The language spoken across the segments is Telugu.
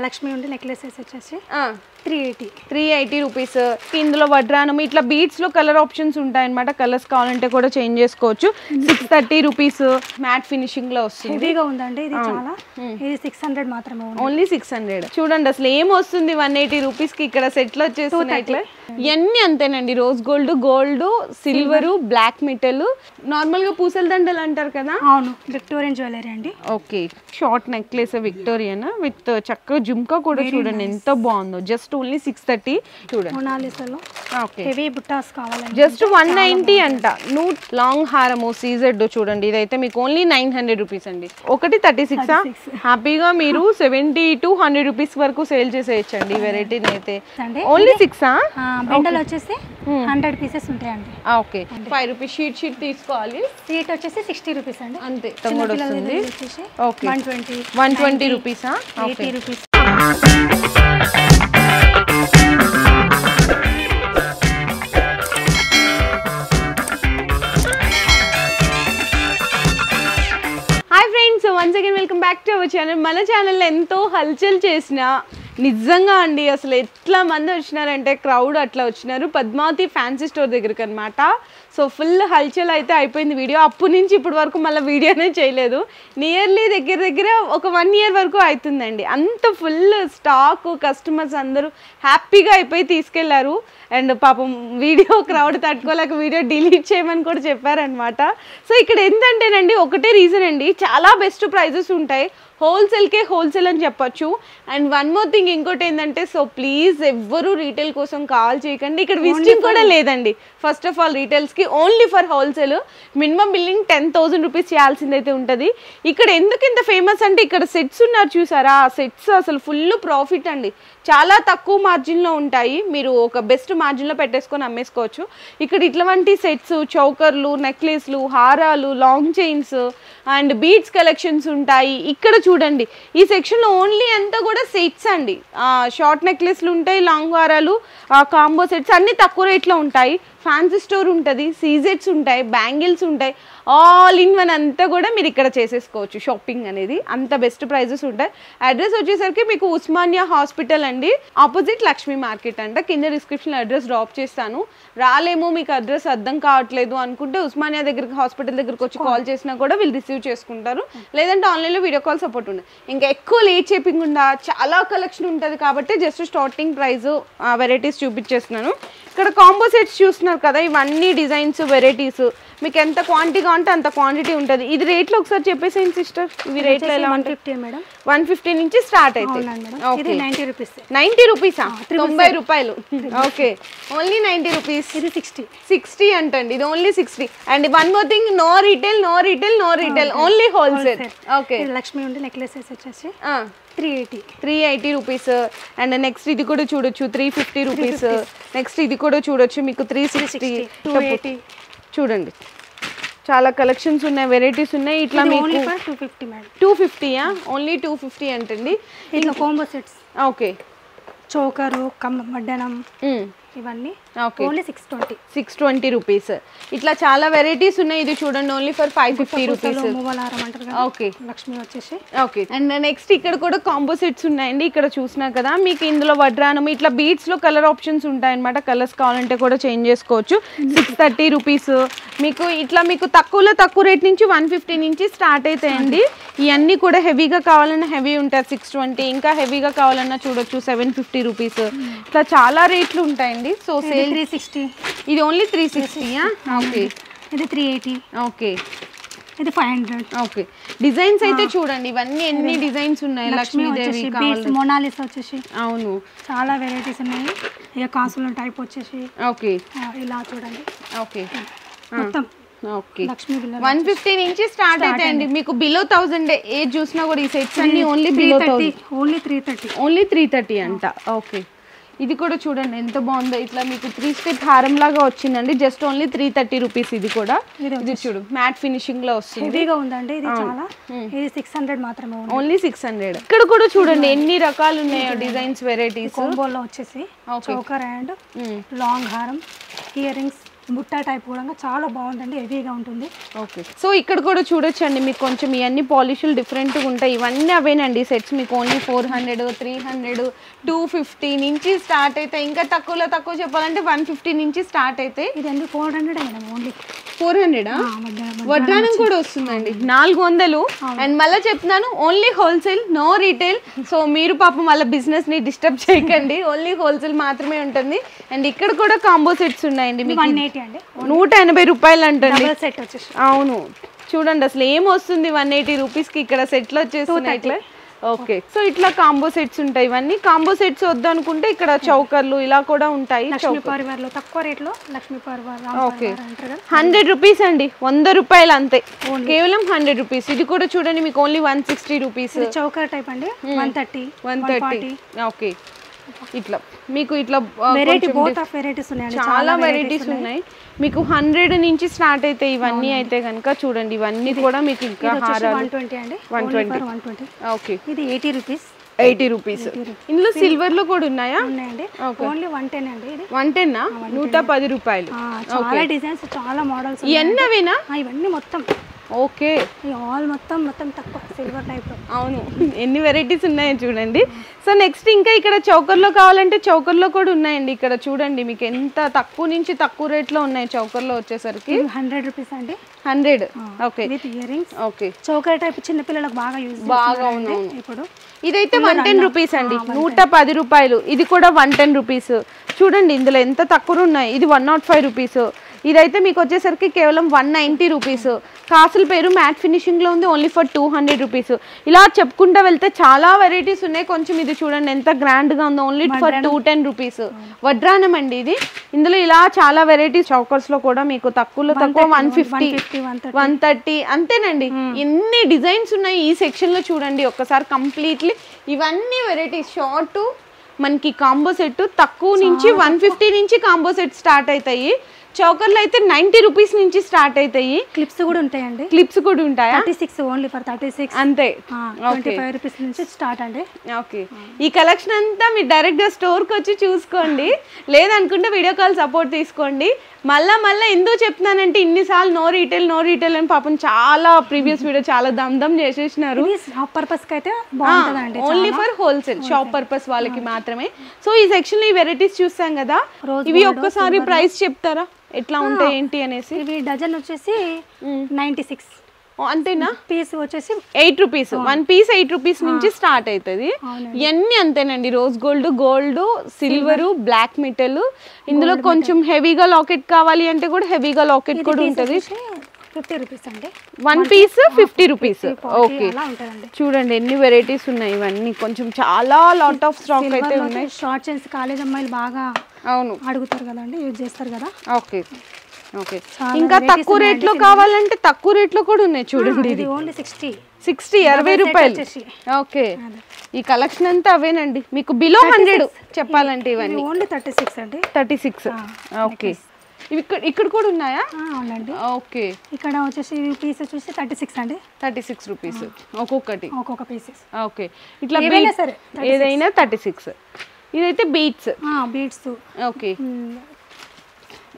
లక్ష్మి ఉండి నెక్లెసెస్ వచ్చేసి 380 రూపీస్. ఇందులో వడ్రానం ఇట్లా బీడ్స్ లో కలర్ ఆప్షన్స్ ఉంటాయి అన్నమాట. కలర్స్ కావాలంటే కూడా చేంజ్ చేసుకోవచ్చు. 630 రూపీస్ మ్యాట్ ఫినిషింగ్ లో వస్తుంది. హెవీగా ఉందండి ఇది చాలా. ఇది 600 మాత్రమే ఉంది. ఓన్లీ 600. చూడండి అసలు ఏం వస్తుంది 180 రూపీస్ కి. ఇక్కడ సెట్లు వచ్చేస్తున్నాయి ఇట్లా. ఇవన్నీ అంతేనండి. Rose gold, gold, silver, black metal, normal గా పూసల దండలు అంటారు కదా. అవును, విక్టోరియన్ జ్యువెలరీ అండి. Okay, short necklace Victorian with చక్కగా జుమ్కా కూడా చూడండి ఎంత బాగుందో. Just only 630. చూడండి మొనాలిసాలో ఓకే హెవీ బుట్టాస్ కావాలండి. జస్ట్ 190 అంట. నూట్ లాంగ్ హారము సీజెడ్ చూడండి. ఇదైతే మీకు ఓన్లీ 900 రూపీస్ అండి. ఒకటి 36. హ్యాపీగా మీరు 70 to 100 రూపీస్ వరకు సేల్ చేసేయచ్చండి ఈ వెరైటీని అయితే. ఓన్లీ 6. బండల్ వచ్చేసి 100 పీసెస్ ఉంటాయండి. ఓకే, 5 రూపీస్ షీట్ తీసుకోవాలి. షీట్ వచ్చేసి 60 రూపీస్ అండి. అంతే కూడా వస్తుంది. Okay 120 రూపీసా? 80 rupees. Hi friends, once again welcome back to our channel. మన ఛానల్లో ఎంతో హల్చల్ చేసిన నిజంగా అండి అసలు ఎట్లా మంది వచ్చినారంటే క్రౌడ్ అట్లా వచ్చినారు పద్మావతి ఫ్యాన్సీ స్టోర్ దగ్గరికి అనమాట. సో ఫుల్ హల్చల్ అయితే అయిపోయింది వీడియో. అప్పటి నుంచి ఇప్పటి వరకు మళ్ళీ వీడియోనే చేయలేదు. నియర్లీ దగ్గర ఒక 1 year వరకు అవుతుందండి. అంత ఫుల్ స్టాక్, కస్టమర్స్ అందరూ హ్యాపీగా అయిపోయి తీసుకెళ్లారు. అండ్ పాపం వీడియో క్రౌడ్ తట్టుకోలేక వీడియో డిలీట్ చేయమని కూడా చెప్పారనమాట. సో ఇక్కడ ఏంటంటేనండి ఒకటే రీజన్ అండి, చాలా బెస్ట్ ప్రైజెస్ ఉంటాయి. హోల్సేల్కే హోల్సేల్ అని చెప్పొచ్చు. అండ్ వన్ మోర్ థింగ్ ఇంకోటి ఏంటంటే, సో ప్లీజ్ ఎవ్వరూ రీటైల్ కోసం కాల్ చేయకండి. ఇక్కడ విజిటింగ్ కూడా లేదండి. ఫస్ట్ ఆఫ్ ఆల్ రీటైల్స్కి only for wholesale. Minimum billing 10,000 rupees చేయాల్సిందైతే ఉంటుంది. ఇక్కడ ఎందుకు ఇంత ఫేమస్ అంటే, ఇక్కడ సెట్స్ ఉన్నారు చూసారా, ఆ సెట్స్ అసలు ఫుల్ ప్రాఫిట్ అండి. చాలా తక్కువ మార్జిన్లో ఉంటాయి. మీరు ఒక బెస్ట్ మార్జిన్లో పెట్టేసుకొని అమ్మేసుకోవచ్చు. ఇక్కడ ఇట్లాంటి సెట్స్, చౌకర్లు, నెక్లెస్లు, హారాలు, long chains and beads collections ఉంటాయి. ఇక్కడ చూడండి ఈ సెక్షన్లో ఓన్లీ అంతా కూడా సెట్స్ అండి. షార్ట్ నెక్లెస్లు ఉంటాయి, లాంగ్ హారాలు, కాంబో సెట్స్ అన్నీ తక్కువ రేట్లో ఉంటాయి. ఫ్యాన్సీ స్టోర్ ఉంటుంది, సీజెట్స్ ఉంటాయి, బ్యాంగిల్స్ ఉంటాయి. ఆల్ ఇన్ వన్ అంతా కూడా మీరు ఇక్కడ చేసేసుకోవచ్చు షాపింగ్ అనేది. అంత బెస్ట్ ప్రైజెస్ ఉంటాయి. అడ్రస్ వచ్చేసరికి మీకు ఉస్మానియా హాస్పిటల్ అండి, ఆపోజిట్ లక్ష్మీ మార్కెట్ అంట. కింద డిస్క్రిప్షన్లో అడ్రస్ డ్రాప్ చేస్తాను. రాలేమో, మీకు అడ్రస్ అర్థం కావట్లేదు అనుకుంటే ఉస్మానియా దగ్గరికి, హాస్పిటల్ దగ్గరికి వచ్చి కాల్ చేసినా కూడా వీళ్ళు రిసీవ్ చేసుకుంటారు. లేదంటే ఆన్లైన్లో వీడియో కాల్ సపోర్ట్ ఉంది. ఇంకా ఎక్కువ లేట్ చేయకుండా చాలా కలెక్షన్ ఉంటుంది కాబట్టి జస్ట్ స్టార్టింగ్ ప్రైస్ వెరైటీస్ చూపించేస్తున్నాను. ఇక్కడ కాంబో సెట్స్ చూస్తున్నారు కదా, ఇవన్నీ డిజైన్స్, వెరైటీస్. మీకు ఎంత క్వాంటిటీ కావాలంటే అంత క్వాంటిటీ ఉంటుంది. ఇది రేట్లో ఒకసారి చెప్పేసేయండి సిస్టర్. ఇవి రేట్లో ఎలా ఉంటాయి? 150 నుంచి స్టార్ట్ అవుతాయి. 90 రూపీసా? 90 రూపాయలు. Okay, only 90 rupees. ఇది 60 అంటండి. ఇది only 60. And one more thing, no retail, only wholesale. Okay, Lakshmi ఉండి నెక్లెసెస్ వచ్చేసి 380 రూపీస్. అండ్ నెక్స్ట్ ఇది కూడా చూడొచ్చు 350 రూపీస్. నెక్స్ట్ ఇది కూడా చూడొచ్చు మీకు 360. 280. చూడండి చాలా కలెక్షన్స్ ఉన్నాయి, వెరైటీస్ ఉన్నాయి. ఇట్లా మీకు 250. ఓన్లీ 250 అంటండి. ఇట్లా కాంబో సెట్స్. ఓకే, చోకరు, వడ్డనం ఇవన్నీ ఓన్లీ 620 రూపీస్. ఇట్లా చాలా వెరైటీస్ ఉన్నాయి. ఇది చూడండి only for 550 rupees. Okay, Lakshmi వచ్చేసి. ఓకే, అండ్ నెక్స్ట్ ఇక్కడ కూడా కాంబో సెట్స్ ఉన్నాయండి. ఇక్కడ చూసినా కదా మీకు ఇందులో వడ్రానం ఇట్లా బీడ్స్ లో కలర్ ఆప్షన్స్ ఉంటాయి అనమాట. కలర్స్ కావాలంటే కూడా చేంజ్ చేసుకోవచ్చు. 630 రూపీస్. మీకు ఇట్లా మీకు తక్కువ రేట్ నుంచి 150 నుంచి స్టార్ట్ అవుతాయండి. ఇవన్నీ కూడా హెవీగా కావాలన్నా హెవీ ఉంటాయి 620. ఇంకా హెవీగా కావాలన్నా చూడొచ్చు 750 రూపీస్. ఇట్లా చాలా రేట్లు ఉంటాయండి. So sale 360. ఇది ఓన్లీ 360. ఓకే, ఇది 380. ఓకే, ఇది 500. ఓకే, డిజైన్స్ అయితే చూడండి ఇవన్నీ ఎన్ని డిజైన్స్ ఉన్నాయి. లక్ష్మీదేవి, మొనాలిసా వచ్చేసి. అవును, చాలా వెరైటీస్ ఉన్నాయి. ఇక కాసుల టైప్ వచ్చేసి. ఓకే, ఇలా చూడండి. ఓకే, మొత్తం ఓకే, 150 నుంచి స్టార్ట్ అవుతాయండి. మీకు బిలో 1000 ఏజ్ చూసినా కూడా ఈ సెట్స్ అన్ని ఓన్లీ బిలో 1000. ఓన్లీ 330 అంట. ఓకే, ఇది కూడా చూడండి ఎంత బాగుందో. ఇట్లా మీకు 3 స్టెప్ హారం లాగా వచ్చిందండి. Just only 330 rupees. ఇది కూడా ఇది చూడు మ్యాట్ ఫినిషింగ్ లో వస్తుంది. హెవీగా ఉందండి ఇది చాలా. ఇది 600 మాత్రమే. ఓన్లీ 600. ఇక్కడ కూడా చూడండి ఎన్ని రకాలు ఉన్నాయో డిజైన్స్, వెరైటీస్. కాంబోలో వచ్చేసి చోకర్ అండ్ లాంగ్ హారం, ఇయర్ రింగ్స్, బుట్ట టైప్ కూడా చాలా బాగుందండి, హెవీగా ఉంటుంది. ఓకే, సో ఇక్కడ కూడా చూడొచ్చండి మీకు కొంచెం ఇవన్నీ పాలిషులు డిఫరెంట్గా ఉంటాయి. ఇవన్నీ అవేనండి సెట్స్ మీకు ఓన్లీ 400, 300, 250 నుంచి స్టార్ట్ అవుతాయి. ఇంకా తక్కువలో తక్కువ చెప్పాలంటే 150 నుంచి స్టార్ట్ అవుతాయి. ఇదండి 400 మేడం, ఓన్లీ 400. వడ్రానం కూడా వస్తుందండి 400. అండ్ మళ్ళీ చెప్తున్నాను only wholesale, no retail. So మీరు పాపం మళ్ళీ బిజినెస్ ని డిస్టర్బ్ చేయకండి, ఓన్లీ హోల్సేల్ మాత్రమే ఉంటుంది. అండ్ ఇక్కడ కూడా కాంబో సెట్స్ ఉన్నాయండి మీకు 180 అండి, 180 రూపాయలు అంటండి. సెట్ వచ్చేసి అవును చూడండి అసలు ఏం వస్తుంది 180 రూపీస్కి ఇక్కడ సెట్లు వచ్చేస్తున్నాయి. ఓకే, సో ఇట్లా కాంబో సెట్స్ ఉంటాయి. ఇవన్నీ కాంబో సెట్స్ వద్దు అనుకుంటే ఇక్కడ చౌకర్లు ఇలా కూడా ఉంటాయి. లక్ష్మీ పరివార్ లో తక్కువ రేట్ లో లక్ష్మీ పరివార్. ఓకే, 100 రూపీస్ అండి, 100 రూపాయలు అంతే, కేవలం 100 రూపీస్. ఇది కూడా చూడండి మీకు ఓన్లీ 160 రూపీస్. చౌకర్ టైప్ అండి 130. ఓకే, ఇట్లా మీకు ఇట్లా వెరైటీ బోత్ ఆఫ్ వెరైటీస్ ఉన్నాయి, చాలా వెరైటీస్ ఉన్నాయి. మీకు 100 నుంచి స్టార్ట్ అయితే ఇవన్నీ అయితే కనుక చూడండి, ఇవన్నీ కూడా మీకు ఇంకా హారాలు 120 అండి, 120. ఓకే, ఇది 80 రూపీస్. 80 రూపీస్. ఇందులో సిల్వర్ లో కూడా ఉన్నాయా? ఉన్నాయండి, ఓన్లీ 110 అండి. ఇది 110 110 రూపాయలు. చాలా డిజైన్స్, చాలా మోడల్స్. ఇవన్నీ అవేనా? ఇవన్నీ మొత్తం. ఓకే, ఆల్ మొత్తం తక్కువ సిల్వర్ టైప్ లో. అవును, ఎన్ని వెరైటీస్ ఉన్నాయో చూడండి. సో నెక్స్ట్ ఇంకా ఇక్కడ చౌకర్లో కావాలంటే చౌకర్లో కూడా ఉన్నాయండి. ఇక్కడ చూడండి మీకు ఎంత తక్కువ నుంచి తక్కువ రేట్లో ఉన్నాయి చౌకర్లో వచ్చేసరికి. 100 రూపీస్ అండి, 100. Okay, with ear rings. Okay, choker type చిన్న పిల్లలకు బాగా ఉంది. ఇప్పుడు ఇదైతే 110 రూపీస్ అండి, 110 రూపాయలు. ఇది కూడా 110 రూపీస్. చూడండి ఇందులో ఎంత తక్కువ ఉన్నాయి. ఇది 105 రూపీస్. ఇదైతే మీకు వచ్చేసరికి కేవలం 190 రూపీస్. కాసుల పేరు మ్యాట్ ఫినిషింగ్లో ఉంది, ఓన్లీ ఫర్ 200 రూపీస్. ఇలా చెప్పుకుంటూ వెళ్తే చాలా వెరైటీస్ ఉన్నాయి. కొంచెం ఇది చూడండి ఎంత గ్రాండ్గా ఉందో, ఓన్లీ ఫర్ 210 రూపీస్. వడ్రానం అండి ఇది. ఇందులో ఇలా చాలా వెరైటీస్ చౌకర్స్లో కూడా మీకు తక్కువలో తక్కువ 150, 130 అంతేనండి. ఎన్ని డిజైన్స్ ఉన్నాయి ఈ సెక్షన్లో చూడండి ఒక్కసారి కంప్లీట్లీ. ఇవన్నీ వెరైటీస్ షార్ట్ మనకి కాంబో సెట్ తక్కువ నుంచి 150 నుంచి కాంబో సెట్ స్టార్ట్ అవుతాయి. చౌకర్లు అయితే 90 రూపీస్ నుంచి స్టార్ట్ అవుతాయి. క్లిప్స్ కూడా ఉంటాయండి, క్లిప్స్ కూడా ఉంటాయా? 36 ఓన్లీ ఫర్ 36 అంతే. 25 రూపీస్ నుంచి స్టార్ట్ అండి. ఓకే, ఈ కలెక్షన్ అంతా మీరు డైరెక్ట్గా స్టోర్కి వచ్చి చూసుకోండి, లేదనుకుంటే వీడియో కాల్ సపోర్ట్ తీసుకోండి. మళ్ళా ఎందుకు చెప్తున్నానంటే ఇన్నిసార్లు నో రీటైల్ అని పాపం చాలా ప్రీవియస్ వీడియో చాలా దమ్ చేసేసినారు. షాప్ పర్పస్ కి అయితే బాగుంటుందండి, only for wholesale shop purpose వాళ్ళకి మాత్రమే. సో ఈ సెక్షన్ లో ఈ వెరైటీస్ చూసాం కదా, ఇవి ఒక్కసారి ప్రైస్ చెప్తారా ఎట్లా ఉంటాయి ఏంటి అనేసి? ఇవి డజన్ వచ్చేసి 96 అంతేనా? పీస్ వచ్చేసి 8 రూపీస్. 1 పీస్ 8 రూపీస్ నుంచి స్టార్ట్ అవుతుంది. ఇవన్నీ అంతేనండి, rose gold, silver, black metal. ఇందులో కొంచెం హెవీగా లాకెట్ కావాలి అంటే కూడా హెవీగా లాకెట్ కూడా ఉంటుంది. 50 రూపీస్ అండి, 1 పీస్ 50 రూపీస్. ఓకే, చూడండి ఎన్ని వెరైటీస్ ఉన్నాయి. ఇవన్నీ కొంచెం చాలా లాట్ ఆఫ్ స్టాక్ అయితే ఉన్నాయి. షార్ట్ చైన్స్ కాలేజ్ అమ్మాయిలు బాగా అవును అడుగుతారు కదండి, యూజ్ చేస్తారు కదా. ఓకే, ఇంకా తక్కువ రేట్లో కావాలంటే తక్కువ రేట్లో కూడా ఉన్నాయి చూడండి. ఇది ఓన్లీ 60 60 రూపాయలు. ఓకే, ఈ కలెక్షన్ అంతా అవేనండి. మీకు బిలో 100 చెప్పాలంటే ఇవన్నీ ఓన్లీ 36 అండి, 36. ఓకే, ఇక్కడ కూడా ఉన్నాయా? అవునండి. ఓకే, ఇక్కడ వచ్చేసి పీస్ వచ్చేసి 36 అండి, 36 రూపీస్ ఒక్కొక్క పీసెస్. ఓకే, ఇట్లా సరే ఏదైనా 36. ఇదైతే బీట్స్. ఓకే,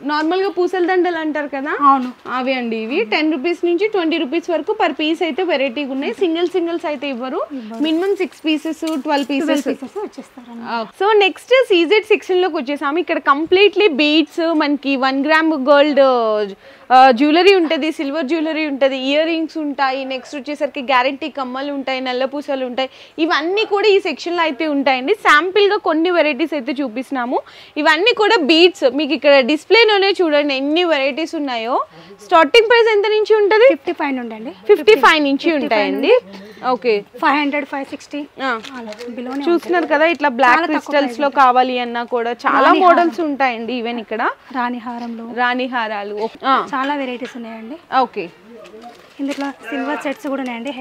నార్మల్గా పూసల దండలు అంటారు కదా, అవును అవి అండి. ఇవి 10 రూపీస్ నుంచి 20 రూపీస్ వరకు పర్ పీస్ అయితే వెరైటీగా ఉన్నాయి. సింగిల్స్ అయితే ఇవ్వరు, మినిమం 6 పీసెస్ 12 పీసెస్ వచ్చేస్తారు. సో నెక్స్ట్ సీజెడ్ సెక్షన్ లోకి వచ్చేసాము. ఇక్కడ కంప్లీట్లీ బీడ్స్, మనకి 1 గ్రామ్ గోల్డ్ జ్యువెలరీ ఉంటుంది, సిల్వర్ జ్యువెలరీ ఉంటుంది, ఇయర్ రింగ్స్ ఉంటాయి. నెక్స్ట్ వచ్చేసరికి గ్యారంటీ కమ్మలు ఉంటాయి, నల్ల పూసలు ఉంటాయి. ఇవన్నీ కూడా ఈ సెక్షన్లో అయితే ఉంటాయండి. శాంపిల్గా కొన్ని వెరైటీస్ అయితే చూపిస్తున్నాము. ఇవన్నీ కూడా బీడ్స్. మీకు ఇక్కడ డిస్ప్లేలోనే చూడండి ఎన్ని వెరైటీస్ ఉన్నాయో. స్టార్టింగ్ ప్రైస్ ఎంత నుంచి ఉంటుంది? 55 నుండి 55 నుంచి ఉంటాయండి. ఓకే, 500 560 చూస్తున్నారు కదా. ఇట్లా బ్లాక్ క్రిస్టల్స్ లో కావాలి అన్నా కూడా చాలా మోడల్స్ ఉంటాయండి. ఈవెన్ ఇక్కడ రాణి హారాలు చాలా వెరైటీస్ ఉన్నాయండి. ఓకే, ఇందులో సిల్వర్ సెట్స్ కూడా ఉన్నాయండి,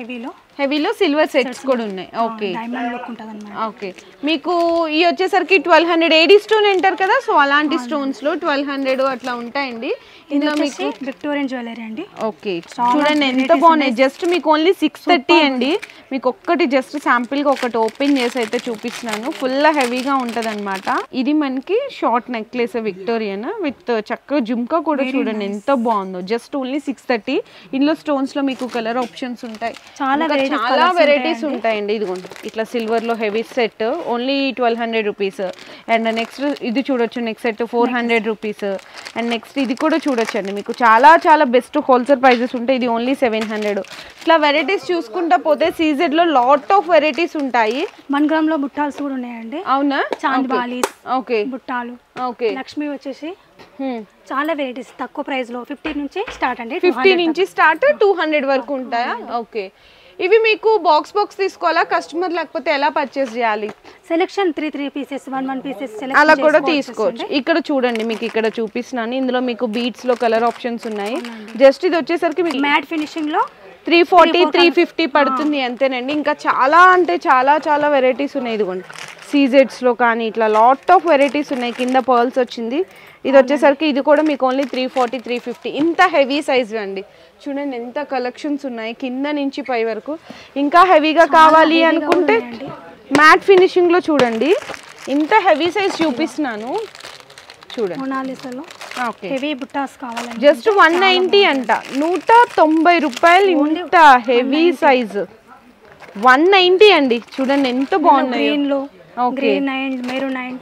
హెవీలో సిల్వర్ సెట్స్ కూడా ఉన్నాయి. ఓకే, డైమండ్ లుక్ ఉంటదన్నమాట. ఓకే, మీకు ఈ వచ్చేసరికి 1200 ఏడీ స్టోన్ అంటారు కదా, సో అలాంటి స్టోన్స్ లో 1200 అట్లా ఉంటాయండి. ఇది వచ్చేసి విక్టోరియన్ జ్యువెలరీ అండి. ఓకే, చూడండి ఎంత బాగున్నాయి. జస్ట్ మీకు ఓన్లీ 630 అండి. మీకు ఒక్కటి జస్ట్ శాంపిల్ గా ఒకటి ఓపెన్ చేసి అయితే చూపిస్తున్నాను. ఫుల్ హెవీగా ఉంటది అనమాట. ఇది మనకి షార్ట్ నెక్లెస్ విక్టోరియన్ విత్ చక్కగా జుమ్కా కూడా చూడండి ఎంత బాగుందో. Just only 630. ఇందులో స్టోన్స్ లో మీకు కలర్ ఆప్షన్స్ ఉంటాయి, చాలా వెరైటీస్ ఉంటాయండి. ఇదిగోండి ఇట్లా సిల్వర్ లో heavy set only 1200 rupees. And next ఇది చూడొచ్చు, next set 400 rupees. And next ఇది కూడా చూడొచ్చు అండి, మీకు చాలా చాలా బెస్ట్ హోల్సేల్ ప్రైజెస్ ఉంటాయి. ఇది ఓన్లీ 700. ఇట్లా వెరైటీస్ చూసుకుంటా పోతే సీజెడ్ లో లాట్ ఆఫ్ వెరైటీస్ ఉంటాయి. 1 గ్రామ్ లో బుట్టాల్స్ కూడా ఉన్నాయండి. అవునా, చాంద్ బాలీస్, ఓకే, బుట్టాలు, ఓకే. లక్ష్మి వచ్చేసి చాలా వెరైటీస్ తక్కువ ప్రైస్ లో 50 నుంచి స్టార్ట్ అండి. 50 నుంచి స్టార్ట్ 200 వరకు ఉంటాయా? ఓకే. ఇవి మీకు బాక్స్ తీసుకోవాలా కస్టమర్, లేకపోతే ఎలా పర్చేస్ చేయాలి? సెలెక్షన్ 3 పీసెస్ 1 పీసెస్ అలా కూడా తీసుకోవచ్చు. ఇక్కడ చూడండి మీకు ఇక్కడ చూపిస్తున్నాను. ఇందులో మీకు బీడ్స్ లో కలర్ ఆప్షన్స్ ఉన్నాయి. జస్ట్ ఇది వచ్చేసరికి మీకు మ్యాట్ ఫినిషింగ్ లో 340 350 పడుతుంది అంతేనండి. ఇంకా చాలా అంటే చాలా చాలా వెరైటీస్ ఉన్నాయి. ఇదిగోండి సీజెడ్స్ లో కానీ ఇట్లా లాట్ ఆఫ్ వెరైటీస్ ఉన్నాయి. కింద పర్ల్స్ వచ్చింది. ఇది వచ్చేసరికి ఇది కూడా మీకు ఓన్లీ 340 350. ఇంత హెవీ సైజ్ అండి. చూడండి ఎంత కలెక్షన్స్ ఉన్నాయి కింద నుంచి పై వరకు. ఇంకా హెవీగా కావాలి అనుకుంటే మ్యాట్ ఫినిషింగ్ లో చూడండి ఇంత హెవీ సైజ్ చూపిస్తున్నాను చూడండి. మొనాలిసాలో హెవీ బుట్టాస్ కావాలండి. జస్ట్ 190 అంట, 190 రూపాయలు. ఇంత హెవీ సైజ్ 190 అండి. చూడండి ఎంత బాగున్నాయి. గ్రీన్ లో గ్రీన్ అండ్ మెరూన్ అండ్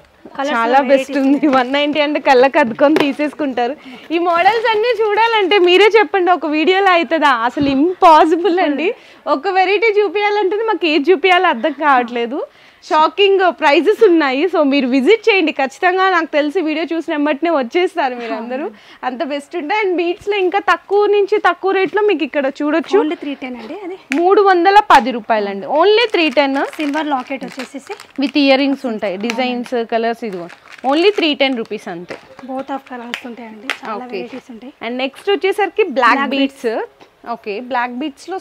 చాలా బెస్ట్ ఉంది. 190 అంటే కళ్ళకి అద్దుకొని తీసేసుకుంటారు. ఈ మోడల్స్ అన్ని చూడాలంటే మీరే చెప్పండి, ఒక వీడియోలో అవుతుందా? అసలు ఇంపాసిబుల్ అండి. ఒక వెరైటీ చూపించాలంటే మాకు ఏది చూపించాలో అర్థం కావట్లేదు. షాకింగ్ ప్రైజెస్ ఉన్నాయి. సో మీరు విజిట్ చేయండి ఖచ్చితంగా. నాకు తెలిసి వీడియో చూసిన వెంటనే వచ్చేస్తారు మీరు అందరూ. అంత బెస్ట్ ఉంటాయి. అండ్ బీట్స్ లో ఇంకా తక్కువ నుంచి తక్కువ రేట్ లో మీకు ఇక్కడ చూడొచ్చు. ఓన్లీ 310 అండి. అది 310 రూపాయలండి. ఓన్లీ 310. సిల్వర్ లాకెట్ వచ్చేసి విత్ ఇయర్ రింగ్స్ ఉంటాయి, డిజైన్స్ కలర్స్. ఇదిగో ఓన్లీ 310 రూపీస్ అంతే. బోత్ ఆఫ్ కలర్స్ ఉంటాయండి, చాలా వెరైటీస్ ఉంటాయి. అండ్ నెక్స్ట్ వచ్చేసరికి black beads. Okay, black beads లో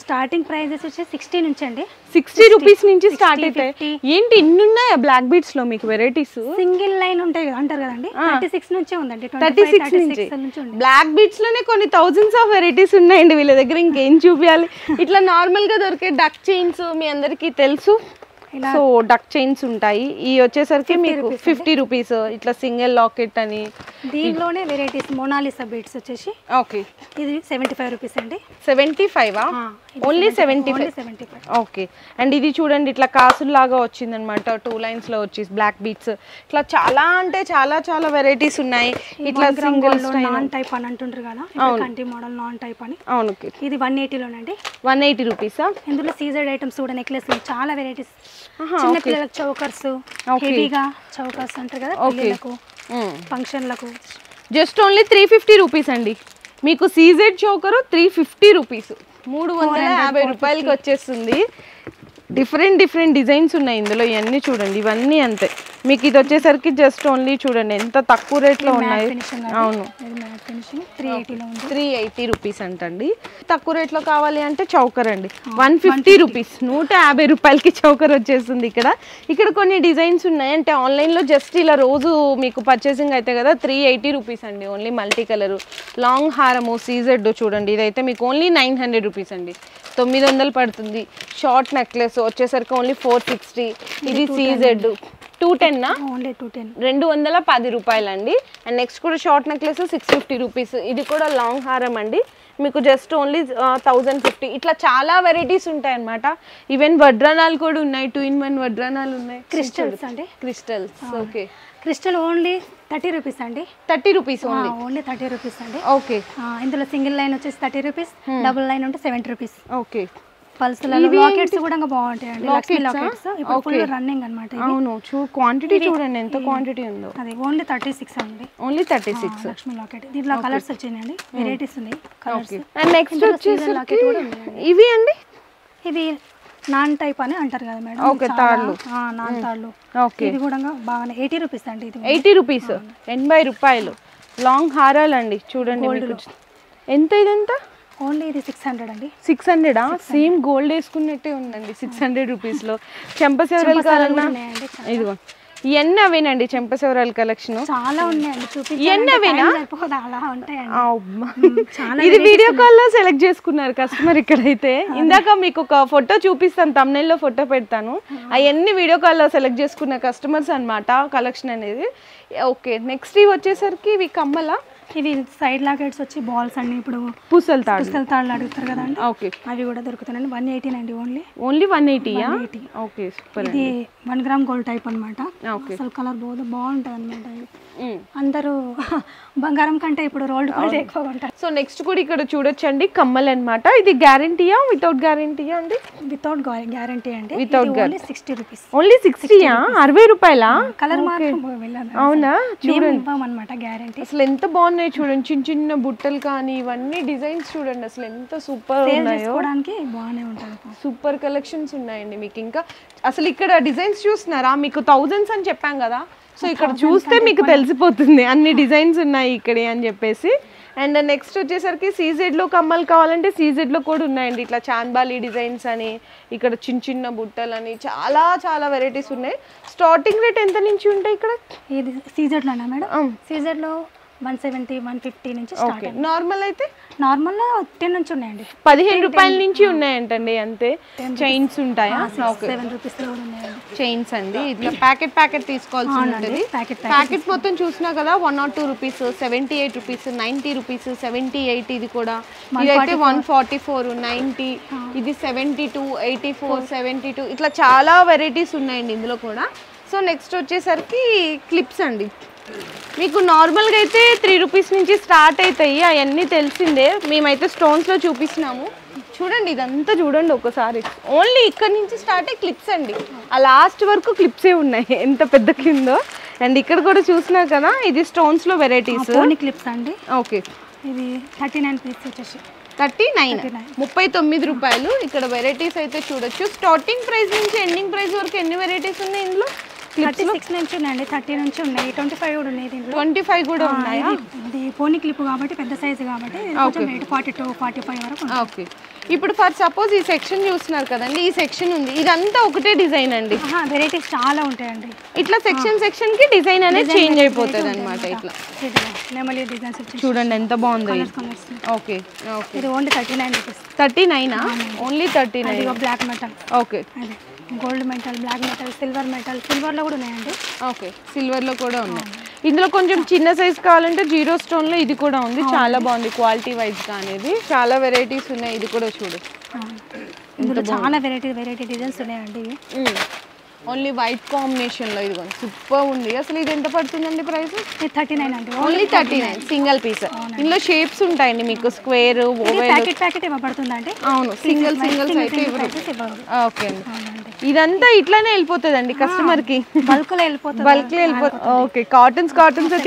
స్టార్టింగ్ ప్రైజెస్ వచ్చి 60 నుంచి అండి. 60 రూపీస్ నుంచి స్టార్ట్ అవుతాయి. ఏంటి ఇన్ని ఉన్నాయా బ్లాక్ బీట్స్ లో మీకు వెరైటీస్? సింగిల్ లైన్ ఉంటాయి అంటారు కదండి, 36 నుంచే ఉందండి. 36 నుంచి బ్లాక్ బీట్స్ లోనే కొన్ని థౌజండ్స్ ఆఫ్ వెరైటీస్ ఉన్నాయండి వీళ్ళ దగ్గర. ఇంకేం చూపించాలి? ఇట్లా నార్మల్ గా దొరికే డక్ చైన్స్ మీ అందరికి తెలుసు. సో డక్ చైన్స్ ఉంటాయి. ఈ వచ్చేసరికి మీకు 50 రూపీస్. ఇట్లా సింగిల్ లాకెట్ అని. దీనిలోనే వెరైటీస్ మొనాలిసా బీడ్స్ వచ్చేసి ఓకే, ఇది 75 రూపీస్ అండి. 75 ఓన్లీ 75. ఓకే. అండ్ ఇది చూడండి ఇట్లా కాసుల్లాగా వచ్చింది అనమాట. 2 లైన్స్ లో వచ్చి బ్లాక్ బీట్స్. ఇట్లా చాలా అంటే చాలా చాలా వెరైటీస్ ఉన్నాయి. ఇట్లా సింగిల్ నాన్ టైప్ అని అంటుంటారు కదా, కంటి మోడల్ నాన్ టైప్ అని. అవును, ఇది 180 లోనండి. 180 రూపీసా? ఇందులో సీజెడ్ ఐటమ్స్ కూడా, నెక్లెస్ చాలా వెరైటీస్. చిన్న పిల్లలకు చౌకర్స్, హెవీగా చౌకర్స్ అంటారు కదా పిల్లలకు ఫంక్షన్లకు. జస్ట్ ఓన్లీ 350 రూపీస్ అండి. మీకు సీజెడ్ చౌకరు 350 రూపీస్, 350 రూపాయలకి వచ్చేస్తుంది. డిఫరెంట్ డిజైన్స్ ఉన్నాయి ఇందులో. ఇవన్నీ చూడండి, ఇవన్నీ అంతే. మీకు ఇది వచ్చేసరికి జస్ట్ ఓన్లీ చూడండి ఎంత తక్కువ రేట్లో ఉన్నాయి. అవును, 380 రూపీస్ అంటండి. తక్కువ రేట్లో కావాలి అంటే చౌకర్ అండి 150 రూపీస్. 150 రూపాయలకి చౌకర్ వచ్చేస్తుంది. ఇక్కడ కొన్ని డిజైన్స్ ఉన్నాయి. అంటే ఆన్లైన్లో జస్ట్ ఇలా రోజు మీకు పర్చేసింగ్ అయితే కదా 380 రూపీస్ అండి. ఓన్లీ మల్టీ కలరు లాంగ్ హారము సీజెడ్ చూడండి. ఇదైతే మీకు ఓన్లీ 900 రూపీస్ అండి, 900 పడుతుంది. షార్ట్ నెక్లెస్ వచ్చేసరికి ఓన్లీ 460. ఇది సీజెడ్ 210 ఓన్లీ 210, 210 రూపాయలండి. అండ్ నెక్స్ట్ కూడా షార్ట్ నెక్లెస్ 650 రూపీస్. ఇది కూడా లాంగ్ హారం అండి, మీకు జస్ట్ ఓన్లీ 1050. ఇట్లా చాలా వెరైటీస్ ఉంటాయి అన్నమాట. ఈవెన్ వడ్రానాలు కూడా ఉన్నాయి, 2-in-1 వడ్రానాలు ఉన్నాయి. క్రిస్టల్స్ అండి, crystals. Okay, crystal only 30 rupees అండి. 30 రూపీస్ ఓన్లీ 30 రూపీస్ అండి. ఓకే, ఇందులో సింగిల్ లైన్ వచ్చేసి 30 రూపీస్, డబుల్ లైన్ ఉంటే 70 రూపీస్. ఓకే. పల్స్లలో లాకెట్స్ కూడా బాగుంటాయండి. లక్ష్మీ లాకెట్స్ ఇప్పుడు ఫుల్ రన్నింగ్ అన్నమాట. అవును, క్వాంటిటీ చూడండి ఎంత క్వాంటిటీ ఉందో. అది ఓన్లీ 36 అండి. Only 36 Lakshmi locket. దీంట్లో కలర్స్ వచ్చాయండి, వెరైటీస్ ఉన్నాయి కలర్స్. అండ్ నెక్స్ట్ వచ్చేసి లాకెట్ కూడా ఉంది. ఇవి అండి, ఇవి నాన్ టైప్ అని అంటారు కదా మేడం. ఓకే, తాళ్ళు, నాన్ తాళ్ళు. ఓకే, ఇది కూడా బాగానే 80 రూపీస్ అండి. ఇది 80 రూపీస్, 80 రూపాయలు. లాంగ్ హారాలు అండి చూడండి. ఎంత ఇదంతా? ఓన్లీ ఇది 600 అండి. 600 సేమ్ గోల్డ్ వేసుకున్నట్టే ఉందండి 600 రూపీస్లో. చెంపసేవరాలు కావాలన్నా ఇదిగో ఇవన్నీ అవేనండి చెంపసవరాల కలెక్షన్ చాలా ఉన్నాయండి, ఇవన్నీ అవేనా? అలా ఉంటాయండి. ఇది వీడియో కాల్ లో సెలెక్ట్ చేసుకున్నారు కస్టమర్ ఇక్కడైతే. ఇందాక మీకు ఒక ఫోటో చూపిస్తాను, thumbnail లో ఫోటో పెడతాను. అవన్నీ వీడియో కాల్ లో సెలెక్ట్ చేసుకున్న కస్టమర్స్ అన్నమాట కలెక్షన్ అనేది. ఓకే, నెక్స్ట్ ఇవి వచ్చేసరికి ఇవి కమ్మలా, ఇవి సైడ్ లాకెట్స్ వచ్చి బాల్స్ అండి. ఇప్పుడు పూసల తాడు అడుగుతారు కదా అండి, ఓకే, అవి కూడా దొరుకుతాయండి. 180 అండి ఓన్లీ 180. Okay, super. ఇది 1 గ్రామ్ గోల్డ్ టైప్ అనమాట. అసలు కలర్ బాగుంటుంది అనమాట. అందరూ బంగారం కంటే ఇప్పుడు రోల్డ్ గోల్డ్ ఎక్కువగా ఉంటాయి. సో నెక్స్ట్ కూడా ఇక్కడ చూడొచ్చండి కమ్మలు అన్నమాట. ఇది గ్యారంటీయా వితౌట్ గ్యారంటీయా అండి? వితౌట్ గ్యారంటీ అండి. Without guarantee 60 rupees. ఓన్లీ 60యా? 60 రూపాయలా? కలర్ మాత్రం అవునా? చూడండి అనమాట గ్యారంటీ. అసలు ఎంత బాగున్నాయి చూడండి, చిన్న చిన్న బుట్టలు కానీ ఇవన్నీ డిజైన్స్ చూడండి అసలు ఎంత సూపర్ ఉన్నాయో. బాగానే ఉంటుంది, సూపర్ కలెక్షన్స్ ఉన్నాయండి మీకు. ఇంకా అసలు ఇక్కడ డిజైన్స్ చూస్తున్నారా? మీకు థౌజండ్స్ అని చెప్పాం కదా, సో ఇక్కడ చూస్తే మీకు తెలిసిపోతుంది అన్ని డిజైన్స్ ఉన్నాయి ఇక్కడ అని చెప్పేసి. అండ్ నెక్స్ట్ వచ్చేసరికి సీజెడ్లో కమ్మలు కావాలంటే సీజెడ్లో కూడా ఉన్నాయండి. ఇట్లా చాంబాలి డిజైన్స్ అని, ఇక్కడ చిన్న చిన్న బుట్టలు అని చాలా చాలా వెరైటీస్ ఉన్నాయి. స్టార్టింగ్ రేట్ ఎంత నుంచి ఉంటాయి ఇక్కడ? ఇది సీజెడ్లోనా మేడం? సీజెడ్లో 170, 150 నుంచి స్టార్ట్. నార్మల్ అయితే నార్మల్ 10 నుంచి ఉన్నాయండి, 15 రూపాయల నుంచి ఉన్నాయంటండి అంతే. చైన్స్ ఉంటాయా? 7 రూపీస్ లో ఉన్నాయండి చైన్స్ అండి. ఇట్లా ప్యాకెట్ తీసుకోవాల్సి ఉంటుంది. ప్యాకెట్ మొత్తం చూసినా కదా 102 రూపీస్, 78 రూపీస్, 90 రూపీస్, 78. ఇది కూడా ఇదైతే 144, 90, ఇది 72, 84, 72. ఇట్లా చాలా వెరైటీస్ ఉన్నాయండి ఇందులో కూడా. సో నెక్స్ట్ వచ్చేసరికి క్లిప్స్ అండి. మీకు నార్మల్గా అయితే 3 రూపీస్ నుంచి స్టార్ట్ అవుతాయి, అవన్నీ తెలిసిందే. మేమైతే స్టోన్స్లో చూపిస్తున్నాము. చూడండి ఇదంతా చూడండి ఒకసారి. ఓన్లీ ఇక్కడ నుంచి స్టార్ట్ అయ్యి క్లిప్స్ అండి, ఆ లాస్ట్ వరకు క్లిప్సే ఉన్నాయి, ఎంత పెద్ద కిందో. అండ్ ఇక్కడ కూడా చూసినా కదా ఇది స్టోన్స్లో వెరైటీస్ క్లిప్స్ అండి. ఓకే, ఇది 39 పీస్ వచ్చేసి 39 రూపాయలు. ఇక్కడ వెరైటీస్ అయితే చూడొచ్చు. స్టార్టింగ్ ప్రైస్ నుంచి ఎండింగ్ ప్రైస్ వరకు ఎన్ని వెరైటీస్ ఉన్నాయి ఇందులో? 36 నుంచి ఉన్నాయండి, 30 నుంచి ఉన్నాయి, 25 కూడా ఉన్నాయి. 25 కూడా ఉన్నాయా? ఇది పోనీ క్లిప్ కాబట్టి పెద్ద సైజు కాబట్టి కొంచెం రేట్ 42, 45 వరకు. ఓకే, ఇప్పుడు ఫర్ సపోజ్ ఈ సెక్షన్ చూస్తున్నారు కదండి, ఈ సెక్షన్ ఉంది, ఇదంతా ఒకటే డిజైన్ అండి? వెరైటీస్ చాలా ఉంటాయండి. ఇట్లా సెక్షన్ కి డిజైన్ అనేది చేంజ్ అయిపోతుంది అనమాట. ఇట్లా నెమలి డిజైన్స్ చూడండి ఎంత బాగుంది. ఓకే, ఇది only 39 rupees. 39? Only 39. Black metal, okay, gold metal, black metal, silver metal. సిల్వర్లో కూడా ఉన్నాయండి. ఓకే, సిల్వర్లో కూడా ఉన్నాయి. ఇందులో కొంచెం చిన్న సైజ్ కావాలంటే 0 స్టోన్లో ఇది కూడా ఉంది, చాలా బాగుంది క్వాలిటీ వైజ్గా అనేది. చాలా వెరైటీస్ ఉన్నాయి, ఇది కూడా చూడు. ఇందులో చాలా వెరైటీ డిజైన్స్ ఉన్నాయండి. ఓన్లీ వైట్ కాంబినేషన్లో ఇది సూపర్ ఉంది. అసలు ఇది ఎంత పడుతుందండి ప్రైస్? 39 అండి, ఓన్లీ 39 సింగిల్ పీస్. ఇందులో షేప్స్ ఉంటాయండి మీకు, స్క్వేర్, ఓవెల్. ప్యాకెట్ ఇవ్వబడుతుందండి. అవును, సింగిల్స్ అయితే ఇవ్వరు. ఓకే అండి, ఇదంతా ఇట్లానే వెళ్ళిపోతుందండి కస్టమర్ కి, బల్క్ లో వెళ్ళిపోతుంది. ఓకే, కాటన్స్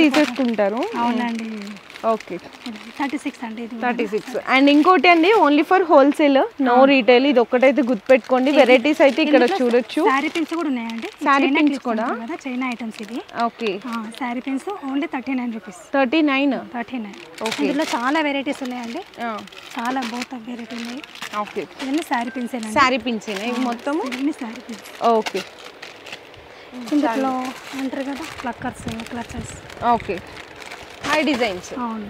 తీసేసుకుంటారు. అవునండి. ఓకే, 36 అండి. 36. అండ్ ఇంకోటి అండి only for wholesale, no retail. ఇది ఒక్కటైతే గుర్తుపెట్టుకోండి. వెరైటీస్ అయితే ఇక్కడ చూడొచ్చు. సారీ పిన్స్ కూడా ఉన్నాయండి. సారీ పిన్స్ కూడా చైనా ఐటమ్స్ ఇది. Okay, sorry pins only 39 rupees. 39. Okay, ఇందులో చాలా వెరైటీస్ ఉన్నాయండి, చాలా బోత్ వెరైటీ ఉన్నాయి. ఓకే, ఇవన్నీ సారీ పిన్స్. సారీ పిన్స్ ఇవి మొత్తం సారీ పిన్స్. ఓకే, ఇందులో అంటారు కదా క్లచర్స్. Okay, high designs. అవును.